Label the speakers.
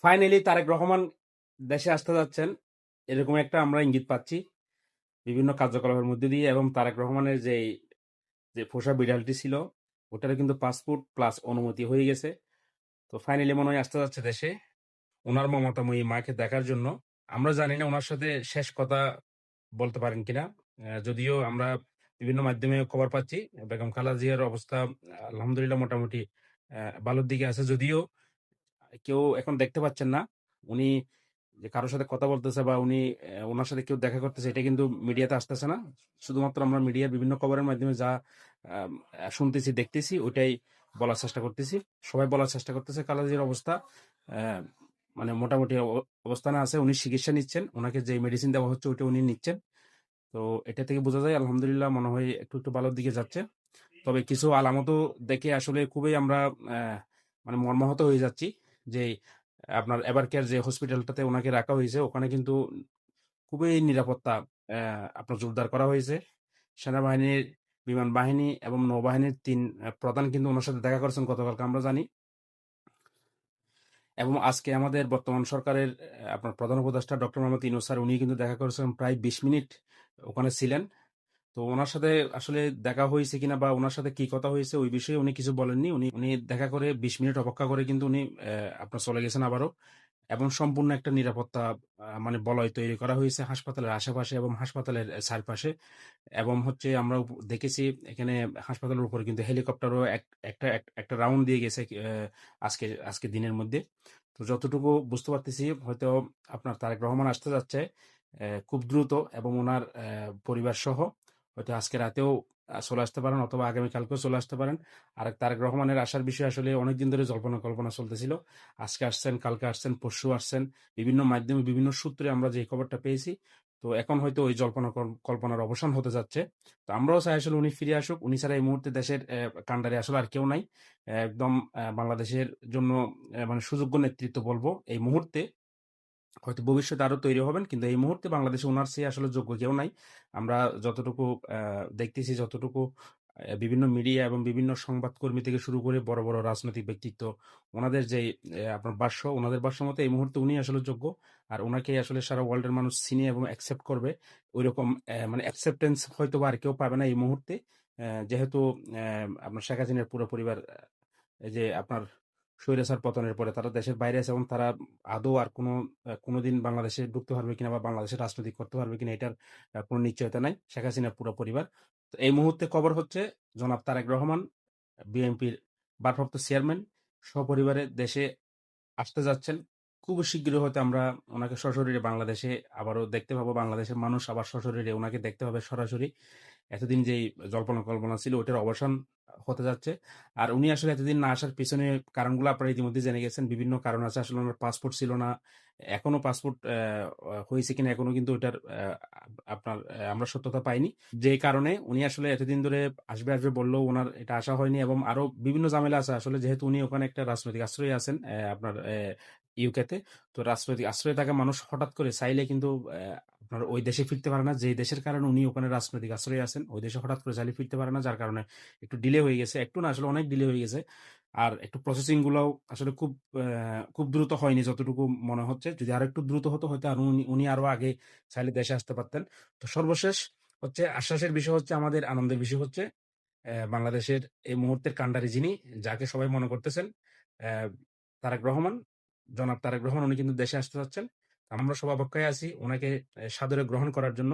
Speaker 1: Finally Tarique Rahman দেশে আসতে যাচ্ছেন, এরকম একটা আমরা ইঙ্গিত পাচ্ছি বিভিন্ন কার্যকলাপের মধ্যে দিয়ে। এবং তারেক রহমানের যে পোষা বিড়ালটি ছিল, ওটারও কিন্তু পাসপোর্ট প্লাস অনুমতি হয়ে গেছে। তো ফাইনালি মনে হয় আসতে যাচ্ছে দেশে ওনার মমতাময়ী মাকে দেখার জন্য। আমরা জানি না ওনার সাথে শেষ কথা বলতে পারেন কিনা। যদিও আমরা বিভিন্ন মাধ্যমে খবর পাচ্ছি বেগম খালেদা জিয়ার অবস্থা আলহামদুলিল্লাহ মোটামুটি ভালোর দিকে আছে। যদিও কেউ এখন দেখতে পাচ্ছেন না উনি যে কারোর সাথে কথা বলতেছে বা উনি ওনার সাথে কেউ দেখা করতেছে, এটা কিন্তু মিডিয়াতে আসতেছে না। শুধুমাত্র আমরা মিডিয়ার বিভিন্ন খবরের মাধ্যমে যা আম, শুনতেছি দেখতেছি ওইটাই বলার চেষ্টা করতেছি। সবাই বলার চেষ্টা করতেছে কালাজির অবস্থা আহ, মানে মোটামুটি অবস্থানে আছে, উনি চিকিৎসা নিচ্ছেন, ওনাকে যে মেডিসিন দেওয়া হচ্ছে ওইটা উনি নিচ্ছেন। তো এটা থেকে বোঝা যায় আলহামদুলিল্লাহ মনে হয় একটু একটু ভালোর দিকে যাচ্ছে। তবে কিছু আলামতও দেখে আসলে খুবই আমরা মানে মর্মাহত হয়ে যাচ্ছি যে আপনার এভার কেয়ার যে হসপিটালটাতে ওনাকে রাখা হয়েছে ওখানে কিন্তু খুবই নিরাপত্তা আপনার জোরদার করা হয়েছে। সেনাবাহিনীর, বিমান বাহিনী এবং নৌবাহিনীর ৩ প্রধান কিন্তু ওনার সাথে দেখা করেছেন গতকালকে আমরা জানি। এবং আজকে আমাদের বর্তমান সরকারের আপনার প্রধান উপদেষ্টা ডক্টর মোহাম্মদ ইউনূস স্যার উনি কিন্তু দেখা করেছেন, প্রায় ২০ মিনিট ওখানে ছিলেন। তো ওনার সাথে আসলে দেখা হয়েছে কিনা বা ওনার সাথে কি কথা হয়েছে ওই বিষয়ে উনি কিছু বলেননি। উনি দেখা করে ২০ মিনিট অপেক্ষা করে কিন্তু উনি আপনার চলে গেছেন আবারও। এবং সম্পূর্ণ একটা নিরাপত্তা মানে বলয় তৈরি করা হয়েছে হাসপাতালের আশেপাশে এবং হাসপাতালের চারপাশে। এবং হচ্ছে আমরা দেখেছি এখানে হাসপাতালের উপরে কিন্তু হেলিকপ্টারও একটা রাউন্ড দিয়ে গেছে আজকে দিনের মধ্যে। তো যতটুকু বুঝতে পারতেছি হয়তো আপনার তারেক রহমান আসতে যাচ্ছে খুব দ্রুত, এবং ওনার পরিবার সহ হয়তো আজকে রাতেও চলে আসতে পারেন অথবা আগামীকালকেও চলে আসতে পারেন। আর তারেক রহমানের আসার বিষয়ে আসলে অনেকদিন ধরে জল্পনা কল্পনা চলতেছিল। আজকে আসছেন, কালকে আসছেন, পরশু আসছেন, বিভিন্ন মাধ্যমে বিভিন্ন সূত্রে আমরা যে খবরটা পেয়েছি। তো এখন হয়তো ওই জল্পনা কল্পনার অবসান হতে যাচ্ছে। তো আমরাও চাই আসলে উনি ফিরে আসুক। উনি ছাড়া এই মুহূর্তে দেশের কান্ডারি আসলে আর কেউ নাই। একদম বাংলাদেশের জন্য মানে সুযোগ্য নেতৃত্ব বলবো এই মুহূর্তে। হয়তো ভবিষ্যতে আরো তৈরি হবেন, কিন্তু এই মুহূর্তে বাংলাদেশে ওনার চেয়ে আসলে যোগ্য কেউ নাই। আমরা যতটুকু দেখতেছি, যতটুকু বিভিন্ন মিডিয়া এবং বিভিন্ন সংবাদকর্মী থেকে শুরু করে বড় বড় রাজনৈতিক ব্যক্তিত্ব, ওনাদের যে আপনার ওনাদের ভাষ্য মতে এই মুহূর্তে উনি আসলে যোগ্য। আর ওনাকে আসলে সারা ওয়ার্ল্ডের মানুষ চিনে এবং অ্যাকসেপ্ট করবে। ওইরকম মানে অ্যাকসেপ্টেন্স হয়তো বা আর কেউ পাবে না এই মুহূর্তে। যেহেতু আপনার শেখ হাসিনার পুরো পরিবার এই যে আপনার স্বৈরাচার পতনের পরে তারা দেশের বাইরে আছে এবং তারা আদৌ আর কোনোদিন বাংলাদেশে ঢুকতে পারবে কিনা বা বাংলাদেশের রাজনীতি করতে পারবে কিনা এটার কোনো নিশ্চয়তা নাই শেখ হাসিনার পুরো পরিবার। তো এই মুহূর্তে খবর হচ্ছে জনাব তারেক রহমান, বিএনপির ভারপ্রাপ্ত চেয়ারম্যান, সপরিবারে দেশে আসতে যাচ্ছেন। খুব শীঘ্রই হয়তো আমরা ওনাকে সশরীরে বাংলাদেশে আবারও দেখতে পাবো। বাংলাদেশের মানুষ আবার সশরীরে ওনাকে দেখতে পাবে সরাসরি। এতদিন যেই জল্পনা কল্পনা ছিল ওটার অবসান হতে যাচ্ছে। আর উনি আসলে এতদিন না আসার পিছনে কারণগুলো আপনারা ইতিমধ্যে জেনে গেছেন। বিভিন্ন কারণ আছে। আসলে ওনার পাসপোর্ট ছিল না। এখনো পাসপোর্ট হয়েছে কিনা এখনো কিন্তু ওটার আপনার আমরা সত্যতা পাইনি। যে কারণে উনি আসলে এতদিন ধরে আসবে আসবে বললেও ওনার এটা আসা হয়নি। এবং আরো বিভিন্ন ঝামেলা আছে আসলে, যেহেতু উনি ওখানে একটা রাজনৈতিক আশ্রয়ে আছেন আপনার ইউকেতে। তো রাজনৈতিক আশ্রয়ে থাকা মানুষ হঠাৎ করে চাইলে কিন্তু আপনার ওই দেশে ফিরতে পারে না। যে দেশের কারণে উনি ওখানে রাজনৈতিক আশ্রয়ে আছেন ওই দেশে হঠাৎ করে চাইলে ফিরতে পারে না, যার কারণে একটু ডিলে হয়ে গেছে। একটু না, আসলে অনেক ডিলে হয়ে গেছে। আর একটু প্রসেসিং গুলাও আসলে খুব দ্রুত হয়নি যতটুকু মনে হচ্ছে। যদি আরো একটু দ্রুত হতো হয়তো আর উনি আরো আগে চাইলে দেশে আসতে পারতেন। তো সর্বশেষ হচ্ছে আশ্বাসের বিষয় হচ্ছে, আমাদের আনন্দের বিষয় হচ্ছে বাংলাদেশের এই মুহূর্তের কান্ডারি যিনি, যাকে সবাই মনে করতেছেন আহ, তারেক রহমান, জনাব তারেক রহমান, উনি কিন্তু দেশে আসতে যাচ্ছেন। আমরা সব অপেক্ষায় আছি ওনাকে সাদরে গ্রহণ করার জন্য।